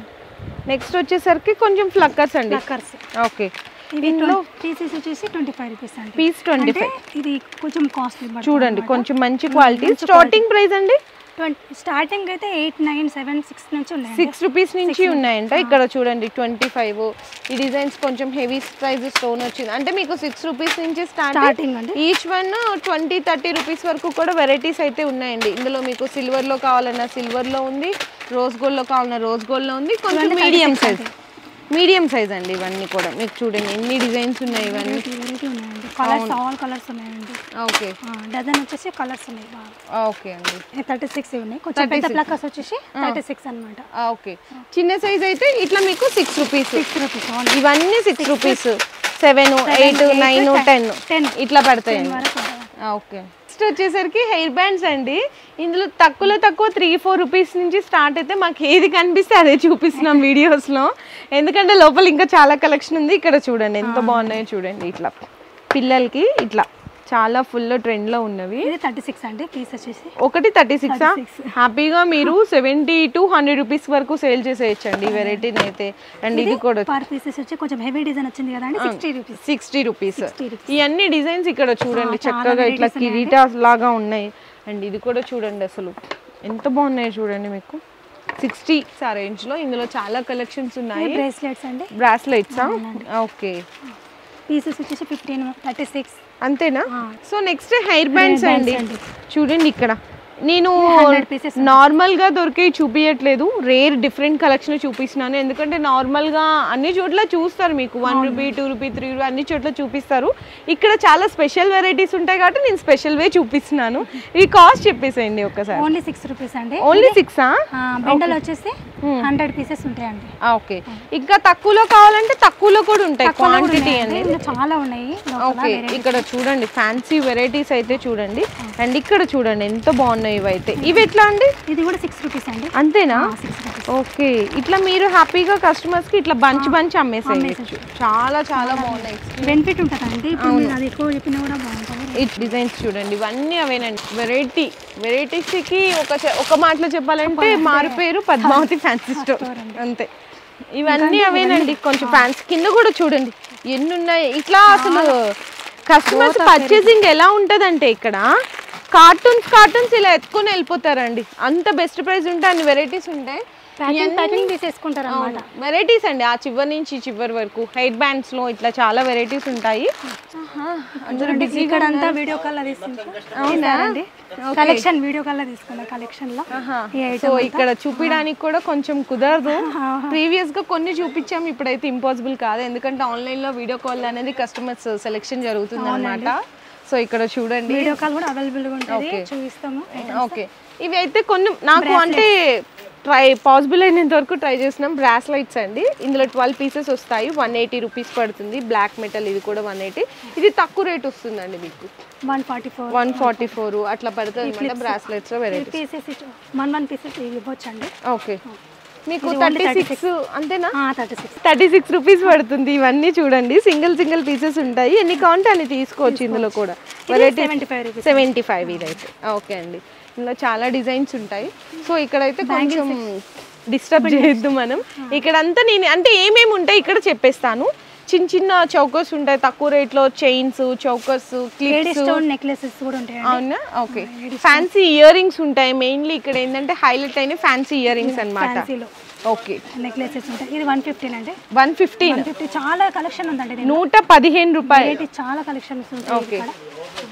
నెక్స్ట్ వచ్చేసరికి కొంచెం ఫ్లక్కర్స్ అండి. ఓకే, దీంట్లో పీసెస్ వచ్చేసి 25 రూపీస్ అండి. పీస్ 25. ఇది కొంచెం కాస్ట్లీ. చూడండి కొంచెం మంచి క్వాలిటీ. స్టార్టింగ్ ప్రైస్ అండి స్టార్టింగ్ అయితే 8, 9, 7, 6 నుంచి ఉన్నాయి. 6 రూపీస్ నుంచి ఉన్నాయంట. ఇక్కడ చూడండి 25. ఈ డిజైన్స్ కొంచెం హెవీ ప్రైస్ స్టోన్ వచ్చింది అంటే మీకు 6 రూపీస్ నుంచి స్టార్టింగ్ అండి. ఈచ్ వన్ 20, 30 రూపీస్ వరకు కూడా వెరైటీస్ అయితే ఉన్నాయండి. ఇందులో మీకు సిల్వర్లో కావాలన్నా సిల్వర్లో ఉంది, రోజ్ గోల్డ్లో కావాలన్నా రోజ్ గోల్డ్లో ఉంది. కొంచెం మీడియం సైజ్ అండి ఇవన్నీ కూడా. మీకు చూడండి ఎన్ని డిజైన్స్ ఉన్నాయి. ఇవన్నీ కలర్స్, ఆల్ కలర్స్ ఉన్నాయండి. ఓకే, డజన్ వచ్చేసి కలర్స్ ఉన్నాయి. ఓకే అండి, 36 ఉన్నాయి. కొంచెం పెద్ద ప్లక్కర్స్ వచ్చేసి 36 అన్నమాట. ఓకే, చిన్న సైజ్ అయితే ఇట్లా మీకు 6 రూపీస్. ఇవన్నీ 6 రూపీస్. 7, 8, 9, 10 ఇట్లా పడతాయి. ఓకే, నెక్స్ట్ వచ్చేసరికి హెయిర్ బ్యాండ్స్ అండి. ఇందులో తక్కువ 3-4 రూపీస్ నుంచి స్టార్ట్ అయితే మాకు ఏది కనిపిస్తే అదే చూపిస్తున్నాం వీడియోస్లో, ఎందుకంటే లోపల ఇంకా చాలా కలెక్షన్ ఉంది. ఇక్కడ చూడండి ఎంత బాగున్నాయో చూడండి. ఇట్లా పిల్లలకి ఇట్లా చాలా ఫుల్ ట్రెండ్ లో ఉన్నవి. ఇది 36 అండి పీస్ వచ్చేసి. ఒకటి 36 హ్యాపీగా మీరు 70 to 100 రూపీస్ వరకు సేల్ చేసేయచ్చండి ఈ వెరైటీని అయితే. అండ్ ఇది కూడా పర్ పీసెస్ వచ్చి కొంచెం హెవీ డిజైన్ వచ్చింది కదండి 60 రూపీస్. ఇవన్నీ డిజైన్స్ ఇక్కడ చూడండి చక్కగా ఇట్లా కిరీటా లాగా ఉన్నాయి. అండ్ ఇది కూడా చూడండి అసలు ఎంత బాగున్నాయి చూడండి, మీకు 60 ఆ రేంజ్ లో ఇందులో చాలా కలెక్షన్స్ ఉన్నాయి. బ్రేస్లెట్స్ అండి. Bracelets okay. పీసెస్ వచ్చేసి 15 36 అంతేనా? సో నెక్స్ట్ హెయిర్ బ్యాండ్స్ అండి. చూడండి ఇక్కడ నేను నార్మల్గా దొరికే చూపించట్లేదు, రేర్ డిఫరెంట్ కలెక్షన్ చూపిస్తున్నాను. ఎందుకంటే నార్మల్గా అన్ని చోట్ల చూస్తారు, మీకు 1 రూపీ 2 రూపీ 3 రూపీ అన్ని చోట్ల చూపిస్తారు. ఇక్కడ చాలా స్పెషల్ వెరైటీస్ ఉంటాయి కాబట్టి నేను స్పెషల్ వే చూపిస్తున్నాను. ఈ కాస్ట్ చెప్పేసేయండి ఒకసారి. ఓన్లీ 6 రూపీస్ అండి. ఓన్లీ 6 బండల్ వచ్చేసి 100 పీసెస్ ఉంటాయండి. ఓకే. ఇంకా తక్కువలో కావాలంటే తక్కువలో కూడా ఉంటాయి క్వాంటిటీ అనేది చాలా ఉన్నాయి. ఓకే. ఇక్కడ చూడండి ఫ్యాన్సీ వెరైటీస్ అయితే చూడండి. అండ్ ఇక్కడ చూడండి ఎంత బాగున్నాయి ఇవైతే. ఇవి ఎట్లా అండి? ఇది కూడా 6 రూపీస్ అండి. అంతేనా? ఓకే. ఇట్లా మీరు హ్యాపీగా కస్టమర్స్ కి ఇట్లా బంచ్ బంచ్ అమ్మేసేయచ్చు. చాలా చాలా బాగున్నాయి, బెనిఫిట్ ఉంటుందండి. అది ఎక్కువ చెప్పినా కూడా బాగుంటుంది. ఈ డిజైన్స్ చూడండి ఇవన్నీ అవేనండి. వెరైటీస్ కి ఒక మాటలో చెప్పాలంటే మారు పేరు పద్మావతి ఫ్యాన్సీ స్టోర్ అంతే. ఇవన్నీ అవేనండి. కొంచెం ఫ్యాన్సీ కింద కూడా చూడండి ఎన్ని ఉన్నాయి. ఇట్లా అసలు కస్టమర్స్ పర్చేసింగ్ ఎలా ఉంటదంటే ఇక్కడ కార్టూన్స్ ఇలా ఎత్తుకొని వెళ్ళిపోతారండి. అంత బెస్ట్ ప్రైస్ ఉంటాయి, అన్ని వెరైటీస్ ఉంటాయి. వెరైటీస్ అండి ఆ చివరి నుంచి చివరి వరకు. హెయిర్ బ్యాండ్స్ లో ఇట్లా చాలా వెరైటీస్ ఉంటాయి. కలెక్షన్ వీడియో కాల్ తీసుకున్నా కలెక్షన్ లో. సో ఇక్కడ చూపించడానికి కూడా కొంచెం కుదరదు. ప్రీవియస్ గా కొన్ని చూపించాం, ఇప్పుడైతే ఇంపాసిబుల్ కాదు. ఎందుకంటే ఆన్లైన్ లో వీడియో కాల్ అనేది కస్టమర్స్ సెలెక్షన్ జరుగుతుంది అన్నమాట. సో ఇక్కడ చూడండి వీడియో కాల్ కూడా అవైలబుల్ గా ఉంటుంది, చూపిస్తాము. ఓకే. ఇవి అయితే కొన్ని నాకు అంటే పాసిబుల్ అయినంత వరకు ట్రై చేసినాం. బ్రాస్లైట్స్ అండి. ఇందులో 12 పీసెస్ వస్తాయి. 180 రూపీస్ పడుతుంది. బ్లాక్ మెటల్ ఇది కూడా 180. ఇది తక్కువ రేట్ వస్తుందండి మీకు 144 అట్లా పడుతుంది అనమాట. బ్రాస్లెట్స్ లో వెరైటీస్ 1 పీసెస్ ఇవ్వచ్చండి. ఓకే. మీకు 36 అంతేనా? 36 రూపీస్ పడుతుంది. ఇవన్నీ చూడండి సింగిల్ పీసెస్ ఉంటాయి. ఎన్ని కావాలంటే అన్ని తీసుకోవచ్చు. ఇందులో కూడా వెరైటీ 75 ఇదైతే. ఓకే అండి. ఇందులో చాలా డిజైన్స్ ఉంటాయి. సో ఇక్కడైతే కొంచెం డిస్టర్బ్ చేయొద్దు మనం. ఇక్కడంతా నేను అంటే ఏమేమి ఉంటాయి ఇక్కడ చెప్పేస్తాను. చిన్న చౌకర్స్ ఉంటాయి తక్కువ రేట్లో, చైన్స్, చౌకర్స్, క్లిప్స్, నెక్లెసెస్ కూడా ఉంటాయి. అవునా? ఓకే. ఫ్యాన్సీ ఇయర్ రింగ్స్ ఉంటాయి. మెయిన్లీ ఇక్కడ ఏంటంటే హైలైట్ అయిన ఫ్యాన్సీ ఇయర్ రింగ్స్ అనమాట. ఓకే. నెక్లెసెస్ ఉంటాయి. ఇది 115 అండి. 115 చాలా కలెక్షన్ ఉందండి. 115 రూపాయలు చాలా కలెక్షన్స్ ఉంటాయి. ఓకే.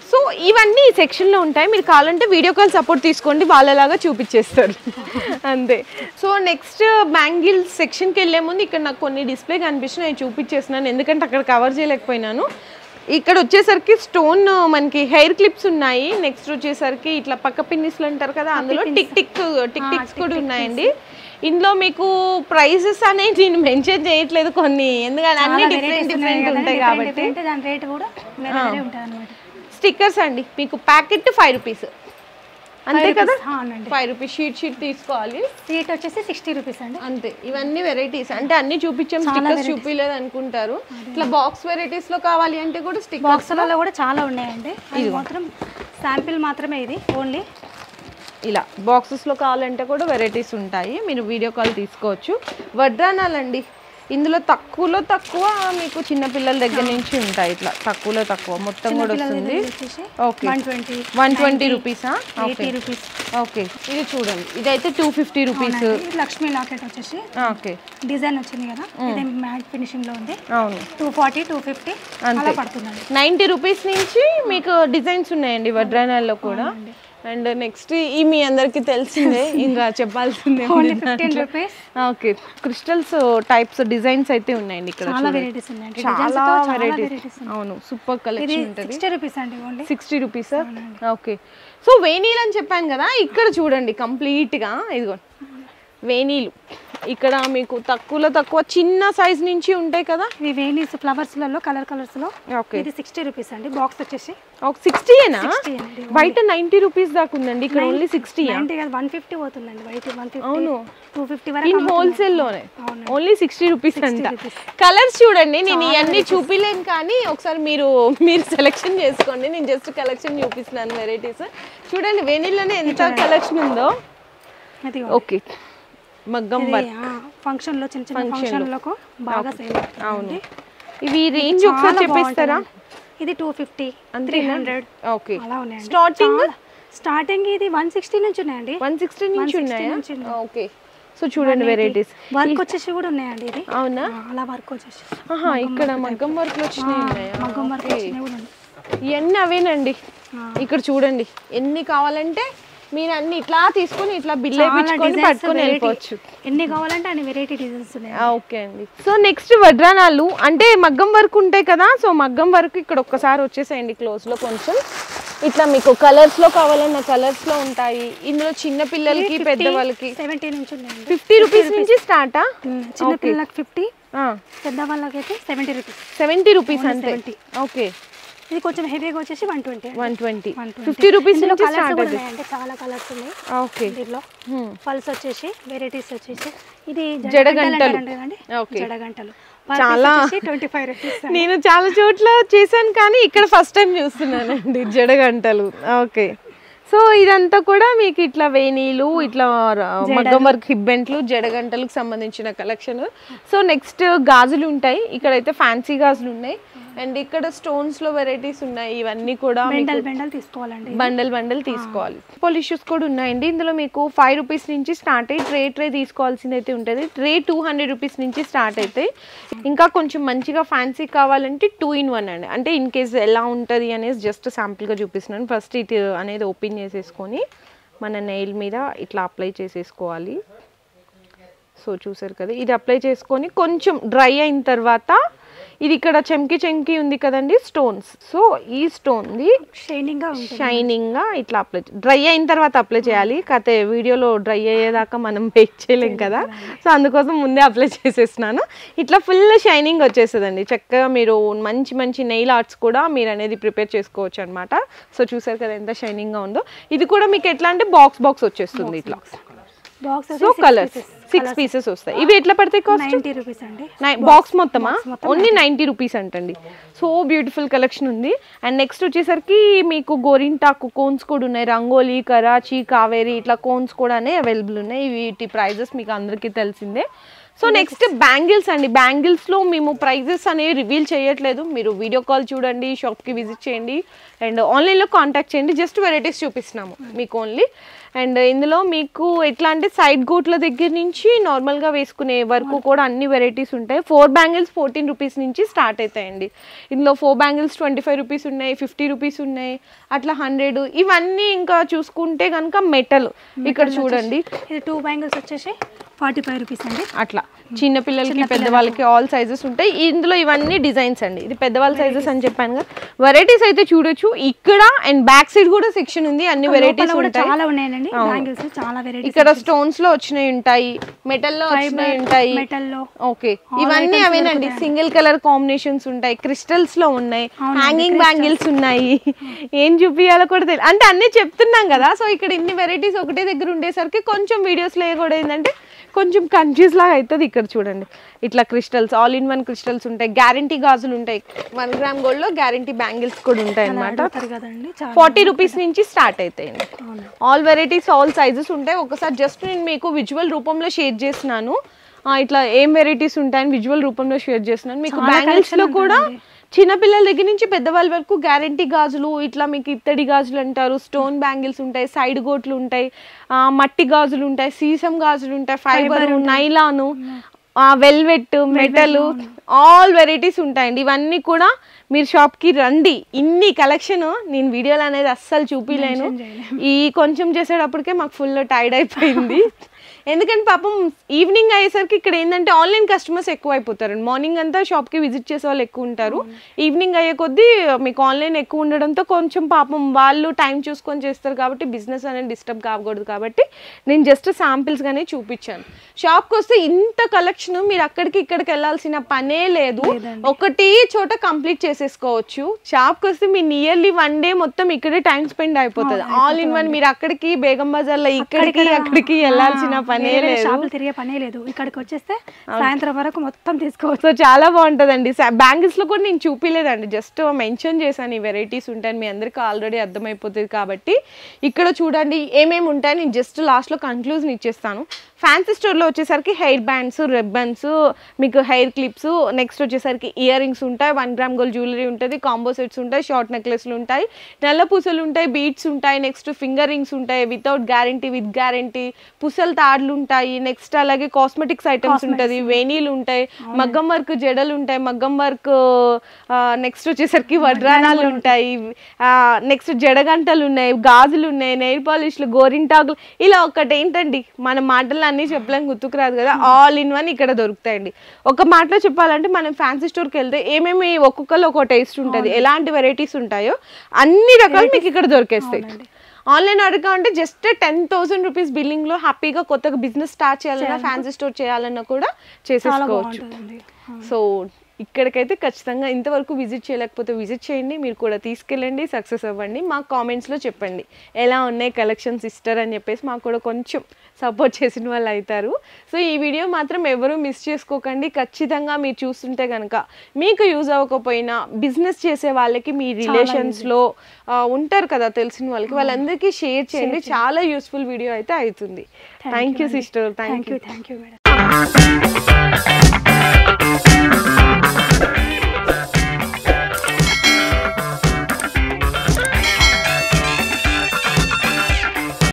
సో ఇవన్నీ ఈ సెక్షన్లో ఉంటాయి. మీరు కావాలంటే వీడియో కాల్ సపోర్ట్ తీసుకోండి, వాళ్ళలాగా చూపించేస్తారు అంతే. సో నెక్స్ట్ బ్యాంగిల్స్ సెక్షన్కి వెళ్ళే ముందు ఇక్కడ నాకు కొన్ని డిస్ప్లే కనిపిస్తున్నాయి, నేను చూపించేస్తున్నాను ఎందుకంటే అక్కడ కవర్ చేయలేకపోయినాను. ఇక్కడ వచ్చేసరికి స్టోన్ మనకి హెయిర్ క్లిప్స్ ఉన్నాయి. నెక్స్ట్ వచ్చేసరికి ఇట్లా పక్క పిన్నిస్లు అంటారు కదా, అందులో టిక్ టిక్స్ కూడా ఉన్నాయండి. ఇందులో మీకు ప్రైసెస్ అనేది నేను మెన్షన్ చేయట్లేదు కొన్ని, ఎందుకంటే అన్ని డిఫరెంట్ ఉంటాయి కాబట్టి. స్టిక్కర్స్ అండి మీకు ప్యాకెట్ 5 రూపీస్ అంతే కదా. 5 రూపీస్ షీట్ తీసుకోవాలి. షీట్ వచ్చేసి 60 రూపీస్ అండి అంతే. ఇవన్నీ వెరైటీస్ అంటే అన్ని చూపించాం, స్టిక్కర్స్ చూపించలేదు అనుకుంటారు. ఇట్లా బాక్స్ వెరైటీస్ లో కావాలి అంటే కూడా స్టిక్ బాక్స్లలో కూడా చాలా ఉన్నాయండి. ఇది మాత్రం శాంపిల్ మాత్రమే, ఇది ఓన్లీ ఇలా బాక్సెస్ లో కావాలంటే కూడా వెరైటీస్ ఉంటాయి, మీరు వీడియో కాల్ తీసుకోవచ్చు. వడ్రానాలండి. ఇందులో తక్కువలో తక్కువ మీకు చిన్న పిల్లల దగ్గర నుంచి ఉంటాయి. ఇట్లా తక్కువలో తక్కువ మొత్తం కూడా వస్తుంది. ఓకే. 120 రూపీసా? ఓకే. ఇది చూడండి, ఇదైతే 250 రూపీస్. లక్ష్మీ లాకెట్ వచ్చేసి ఓకే డిజైన్ వచ్చింది కదా, ఇది మ్యాట్ ఫినిషింగ్ లో ఉంది. అవును. 240 250 అలా పడుతుందండి. 90 రూపీస్ నుంచి మీకు డిజైన్స్ ఉన్నాయండి వడ్రానాల్లో కూడా. అండ్ నెక్స్ట్ ఈ మీ అందరికి తెలిసిందే, ఇంకా చెప్పాల్సిందే. ఓకే. క్రిస్టల్స్ టైప్స్ డిజైన్స్ అయితే ఉన్నాయండి ఇక్కడ. చాలా వెరైటీస్. అవును, సూపర్ కలెక్షన్ ఉంటుంది. 60 రూపీస్ అండి, ఓన్లీ 60 రూపీస్. ఓకే. సో వేణీలు అని చెప్పాను కదా, ఇక్కడ చూడండి కంప్లీట్ గా ఇదిగో వేణీలు ఇక్కడ మీకు తక్కువ చిన్న సైజ్ నుంచి ఉంటాయి కదా. ఇవి వేణీస్ ఫ్లవర్స్లలో కలర్స్ లో. ఇది 60 రూపీస్ అండి. బాక్స్ వచ్చేసి 60ఏనా? బయట 90 రూపీస్ దాకా ఉందండి, ఇక్కడ ఓన్లీ 60. 150 పోతుందండి బయట. 150 అవును 250 వరకు హోల్సేల్ లోనే ఓన్లీ 60 రూపీస్ అంట. కలర్స్ చూడండి, నేను ఇవన్నీ చూపిలేను కానీ ఒకసారి మీరు సెలెక్షన్ చేసుకోండి. నేను జస్ట్ కలెక్షన్ చూపిస్తున్నాను వెరైటీస్. చూడండి వెనీలానే ఎంత కలెక్షన్ ఉందో. ఓకే మగ్గం వర్క్ ఫంక్షన్ లో చిన్న ఫంక్షన్ లకు బాగా సేల్ అవుతుంది. ఇవి రేంజ్ ఒకసారి చెప్పేస్తారా? ఇది 250 300 ఓకే. అలా ఉన్నాయి. స్టార్టింగ్ ఇది 160 నుంచి ఉన్నాయండి. 160 నుంచి ఉన్నాయా? ఓకే. సో చూడండి వెరైటీస్. వర్క్ వచ్చేసి కూడా ఉన్నాయండి. ఇది అవునా? అలా వర్క్ వచ్చేసి ఇక్కడ మగ్గం వర్క్ లో వచ్చినాయి ఉన్నాయా? మగ్గం వర్క్ వచ్చినాయి కూడా ఉన్నాయి. ఇవన్నీ అవేనండి. ఇక్కడ చూడండి ఎన్ని కావాలంటే మీరు అన్ని ఇట్లా తీసుకొని ఇట్లా బిల్ వేయించుకొని పట్టుకొని వెళ్ళిపోవచ్చు. ఎన్ని కావాలంటే అన్ని వెరైటీ డిజైన్స్ ఉన్నాయి. ఓకే అండి. సో నెక్స్ట్ వడ్రానాలు అంటే మగ్గం వర్క్ ఉంటాయి కదా. సో మగ్గం వర్క్ ఇక్కడ ఒక్కసారి వచ్చేసేయండి క్లోజ్ లో. కొంచెం ఇట్లా మీకు కలర్స్ లో కావాలన్న కలర్స్ లో ఉంటాయి. ఇందులో చిన్న పిల్లలకి పెద్దవాళ్ళకి 70 నుంచి ఉన్నాయి. 50 రూపీస్ నుంచి స్టార్టా? చిన్న పిల్లలకి 50, పెద్దవాళ్ళకి అయితే 70 రూపీస్. 70 రూపీస్ అంతే. ఓకే. ఇది కొంచెం హెవీగా వచ్చేసి 120. 50 రూపీస్ నుంచి స్టార్ట్ అవుతాయి. అంటే చాలా కలర్స్ ఉన్నాయి. ఓకే. దీంట్లో పల్స్ వచ్చేసి వెరైటీస్ వచ్చేసి ఇది జడగంటలు. ఓకే. జడగంటలు చాలా 25 రూపీస్. నేను చాలా చోట్ల చేశాను కానీ ఇక్కడ ఫస్ట్ టైం చూస్తున్నానండి జడగంటలు. ఓకే. సో ఇదంతా కూడా మీకు ఇట్లా వేణీలు, ఇట్లా మగ్గం వర్క్ హిబ్బెంట్లు, జడగంటలకు సంబంధించిన కలెక్షన్. సో నెక్స్ట్ గాజులు ఉంటాయి. ఇక్కడైతే ఫ్యాన్సీ గాజులు ఉన్నాయి. అండ్ ఇక్కడ స్టోన్స్ లో వెరైటీస్ ఉన్నాయి. ఇవన్నీ కూడా బండల్ తీసుకోవాలి. పాలిషెస్ కూడా ఉన్నాయండి. ఇందులో మీకు 5 రూపీస్ నుంచి స్టార్ట్ అయ్యి ట్రే తీసుకోవాల్సింది అయితే ఉంటుంది. ట్రే 200 రూపీస్ నుంచి స్టార్ట్ అవుతాయి. ఇంకా కొంచెం మంచిగా ఫ్యాన్సీ కావాలంటే 2 in 1 అండి. అంటే ఇన్ కేస్ ఎలా ఉంటుంది అనేసి జస్ట్ శాంపుల్ గా చూపిస్తున్నాను. ఫస్ట్ ఇది అనేది ఓపెన్ చేసేసుకొని మన నెయిల్ మీద ఇట్లా అప్లై చేసేసుకోవాలి. సో చూసారు కదా, ఇది అప్లై చేసుకొని కొంచెం డ్రై అయిన తర్వాత ఇది ఇక్కడ చెంకి ఉంది కదండి స్టోన్స్. సో ఈ స్టోన్ ది షైనింగ్ గా ఇట్లా అప్లై, డ్రై అయిన తర్వాత అప్లై చేయాలి. కతే వీడియోలో డ్రై అయ్యేదాకా మనం వెయిట్ చేయలేం కదా. సో అందుకోసం ముందే అప్లై చేసేస్తున్నాను. ఇట్లా ఫుల్ షైనింగ్ వచ్చేస్తుందండి. చక్కగా మీరు మంచి నెయిల్ ఆర్ట్స్ కూడా మీరు అనేది ప్రిపేర్ చేసుకోవచ్చు అనమాట. సో చూసారు కదా ఎంత షైనింగ్ గా ఉందో. ఇది కూడా మీకు ఎట్లా అంటే బాక్స్ వచ్చేస్తుంది ఇట్లా. సో కలర్స్ 6 పీసెస్ వస్తాయి. ఇవి ఎట్లా పడతాయి కాస్ట్? 90 రూపీస్ అండి. బాక్స్ మొత్తమా? ఓన్లీ 90 రూపీస్ అంటండి. సో బ్యూటిఫుల్ కలెక్షన్ ఉంది. అండ్ నెక్స్ట్ వచ్చేసరికి మీకు గోరింటాకు కోన్స్ కూడా ఉన్నాయి. రంగోలీ, కరాచీ, కావేరి ఇట్లా కోన్స్ కూడా అవైలబుల్ ఉన్నాయి. వీటి ప్రైజెస్ మీకు అందరికీ తెలిసిందే. సో నెక్స్ట్ బ్యాంగిల్స్ అండి. బ్యాంగిల్స్ లో మేము ప్రైజెస్ అనేవి రివీల్ చేయట్లేదు. మీరు వీడియో కాల్ చూడండి, షాప్కి విజిట్ చేయండి, అండ్ ఆన్లైన్లో కాంటాక్ట్ చేయండి. జస్ట్ వెరైటీస్ చూపిస్తున్నాము మీకు ఓన్లీ. అండ్ ఇందులో మీకు ఎట్లా అంటే సైడ్ గోట్ల దగ్గర నుంచి నార్మల్గా వేసుకునే వరకు కూడా అన్ని వెరైటీస్ ఉంటాయి. 4 బ్యాంగిల్స్ 14 రూపీస్ నుంచి స్టార్ట్ అవుతాయండి. ఇందులో 4 బ్యాంగిల్స్ 25 రూపీస్ ఉన్నాయి, 50 రూపీస్ ఉన్నాయి, అట్లా 100. ఇవన్నీ ఇంకా చూసుకుంటే కనుక మెటల్ ఇక్కడ చూడండి. ఇది 2 బ్యాంగిల్స్ వచ్చేసి 45 రూపీస్ అండి. అట్లా చిన్న పిల్లలకి పెద్దవాళ్ళకి ఆల్ సైజెస్ ఉంటాయి. ఇందులో ఇవన్నీ డిజైన్స్ అండి. ఇది పెద్దవాళ్ళ సైజెస్ అని చెప్పాను కదా. వెరైటీస్ అయితే చూడొచ్చు. ఇక్కడ అండ్ బ్యాక్ సైడ్ కూడా సెక్షన్ ఉంది. అన్ని వెరైటీస్ ఉంటాయి. చాలా ఉన్నాయండి బ్యాంగిల్స్. చాలా వెరైటీస్. ఇక్కడ స్టోన్స్ లో వచ్చినాయి ఉంటాయి, మెటల్ లో వచ్చినాయి ఉంటాయి. ఓకే. ఇవన్నీ అవేనండి. సింగిల్ కలర్ కాంబినేషన్స్ ఉంటాయి, క్రిస్టల్స్ లో ఉన్నాయి, హ్యాంగింగ్ బ్యాంగిల్స్ ఉన్నాయి. ఏం చూపియాలో కూడా తెలియదు. అంటే అన్ని చెప్తున్నాం కదా. సో ఇక్కడ ఇన్ని వెరైటీస్ ఒకటే దగ్గర ఉండేసరికి కొంచెం వీడియోస్ లో కూడా ఏంటంటే కొంచెం కన్ఫ్యూజ్ లాగా అవుతుంది. ఇక్కడ చూడండి ఇట్లా క్రిస్టల్స్, ఆల్ ఇన్ 1 క్రిస్టల్స్ ఉంటాయి, గ్యారంటీ గాజులు ఉంటాయి, 1 గ్రామ్ గోల్డ్ లో గ్యారంటీ బ్యాంగిల్స్ కూడా ఉంటాయి అనమాట. 40 రూపీస్ నుంచి స్టార్ట్ అవుతాయండి. ఆల్ వెరైటీస్ ఆల్ సైజెస్ ఉంటాయి. ఒకసారి జస్ట్ నేను మీకు విజువల్ రూపంలో షేర్ చేస్తున్నాను. ఇట్లా ఏం వెరైటీస్ ఉంటాయని విజువల్ రూపంలో షేర్ చేస్తున్నాను. మీకు బ్యాంగిల్స్ లో కూడా చిన్నపిల్లల దగ్గర నుంచి పెద్దవాళ్ళ వరకు గ్యారంటీ గాజులు, ఇట్లా మీకు ఇత్తడి గాజులు అంటారు, స్టోన్ బ్యాంగిల్స్ ఉంటాయి, సైడ్ గోట్లు ఉంటాయి, మట్టి గాజులు ఉంటాయి, సీసం గాజులు ఉంటాయి, fibre, nylon, velvet, metal, all varieties ఉంటాయండి. ఇవన్నీ కూడా మీరు షాప్కి రండి. ఇన్ని కలెక్షన్ నేను వీడియోలో అనేది అస్సలు చూపిలేను. ఈ కొంచెం చేసేటప్పటికే మాకు ఫుల్ టైర్డ్ అయిపోయింది. ఎందుకంటే పాపం ఈవినింగ్ అయ్యేసరికి ఇక్కడ ఏంటంటే ఆన్లైన్ కస్టమర్స్ ఎక్కువ అయిపోతారండి. మార్నింగ్ అంతా షాప్కి విజిట్ చేసే వాళ్ళు ఎక్కువ ఉంటారు, ఈవినింగ్ అయ్యే కొద్దీ మీకు ఆన్లైన్ ఎక్కువ ఉండడంతో కొంచెం పాపం వాళ్ళు టైం చూసుకొని చేస్తారు కాబట్టి బిజినెస్ అనేది డిస్టర్బ్ కాకూడదు కాబట్టి నేను జస్ట్ శాంపిల్స్గానే చూపించాను. షాప్కి వస్తే ఇంత కలెక్షన్ మీరు అక్కడికి ఇక్కడికి వెళ్ళాల్సిన పనే లేదు, ఒకటి చోట కంప్లీట్ చేసేసుకోవచ్చు. షాప్కి వస్తే మీ నియర్లీ 1 డే మొత్తం ఇక్కడే టైం స్పెండ్ అయిపోతుంది. ఆల్ ఇన్ వన్ మీరు అక్కడికి బేగం బజార్లో ఇక్కడికి అక్కడికి వెళ్ళాల్సిన పనే లేదు, షాపులు తిరిగే పనే లేదు. ఇక్కడికి వచ్చేస్తే సాయంత్రం వరకు మొత్తం తీసుకోవచ్చు. సో చాలా బాగుంటుందండి. బ్యాంగిల్స్ లో కూడా నేను చూపిలేదండి, జస్ట్ మెన్షన్ చేశాను ఈ వెరైటీస్ ఉంటాయని, మీ అందరికీ ఆల్రెడీ అర్థమైపోతుంది కాబట్టి. ఇక్కడ చూడండి ఏమేమి ఉంటాయి, నేను జస్ట్ లాస్ట్లో కన్క్లూజన్ ఇచ్చేస్తాను. ఫ్యాన్సీ స్టోర్లో వచ్చేసరికి హెయిర్ బ్యాండ్స్, రిబ్బన్స్, మీకు హెయిర్ క్లిప్స్, నెక్స్ట్ వచ్చేసరికి ఇయర్ రింగ్స్ ఉంటాయి, 1 గ్రామ్ గోల్డ్ జ్యువెలరీ ఉంటుంది, కాంబో సెట్స్ ఉంటాయి, షార్ట్ నెక్లెస్లు ఉంటాయి, నల్ల పూసలు ఉంటాయి, బీడ్స్ ఉంటాయి, నెక్స్ట్ ఫింగర్ రింగ్స్ ఉంటాయి వితౌట్ గ్యారంటీ, విత్ గ్యారంటీ, పుసల తాడులు ఉంటాయి, నెక్స్ట్ అలాగే కాస్మెటిక్స్ ఐటమ్స్ ఉంటుంది, వేణీలు ఉంటాయి, మగ్గం వర్క్ జడలు ఉంటాయి, మగ్గం వర్క్, నెక్స్ట్ వచ్చేసరికి వడ్రానాలు ఉంటాయి, నెక్స్ట్ జడగంటలు ఉన్నాయి, గాజులు ఉన్నాయి, నెయిల్ పాలిష్లు, గోరింటాకులు, ఇలా ఒకటి ఏంటండి మన మాటలు అన్నీ చెప్పలేం, గుర్తుకు రాదు కదా, ఆల్ ఇన్ వన్ ఇక్కడ దొరుకుతాయండి. ఒక మాటలో చెప్పాలంటే మనం ఫ్యాన్సీ స్టోర్కి వెళ్తే ఏమేమి ఒక్కొక్కరు ఒక టేస్ట్ ఉంటుంది, ఎలాంటి వెరైటీస్ ఉంటాయో అన్ని రకాలు మీకు ఇక్కడ దొరికేస్తాయి. ఆన్లైన్ ఆర్డర్ కావాలంటే జస్ట్ 10,000 రూపీస్ బిల్లింగ్లో హ్యాపీగా కొత్తగా బిజినెస్ స్టార్ట్ చేయాలన్నా ఫ్యాన్సీ స్టోర్ చేయాలన్నా కూడా చేసేసుకోవచ్చు. సో ఇక్కడికైతే ఖచ్చితంగా ఇంతవరకు విజిట్ చేయలేకపోతే విజిట్ చేయండి, మీరు కూడా తీసుకెళ్ళండి, సక్సెస్ అవ్వండి. మాకు కామెంట్స్లో చెప్పండి ఎలా ఉన్నాయి కలెక్షన్స్ ఇస్తారు అని చెప్పేసి, మాకు కూడా కొంచెం సపోర్ట్ చేసిన వాళ్ళు అవుతారు. సో ఈ వీడియో మాత్రం ఎవరూ మిస్ చేసుకోకండి. ఖచ్చితంగా మీరు చూస్తుంటే కనుక మీకు యూజ్ అవ్వకపోయినా బిజినెస్ చేసే వాళ్ళకి, మీ రిలేషన్స్లో ఉంటారు కదా తెలిసిన వాళ్ళకి, వాళ్ళందరికీ షేర్ చేయండి. చాలా యూస్ఫుల్ వీడియో అయితే అవుతుంది. Thank you sister. Thank you madam.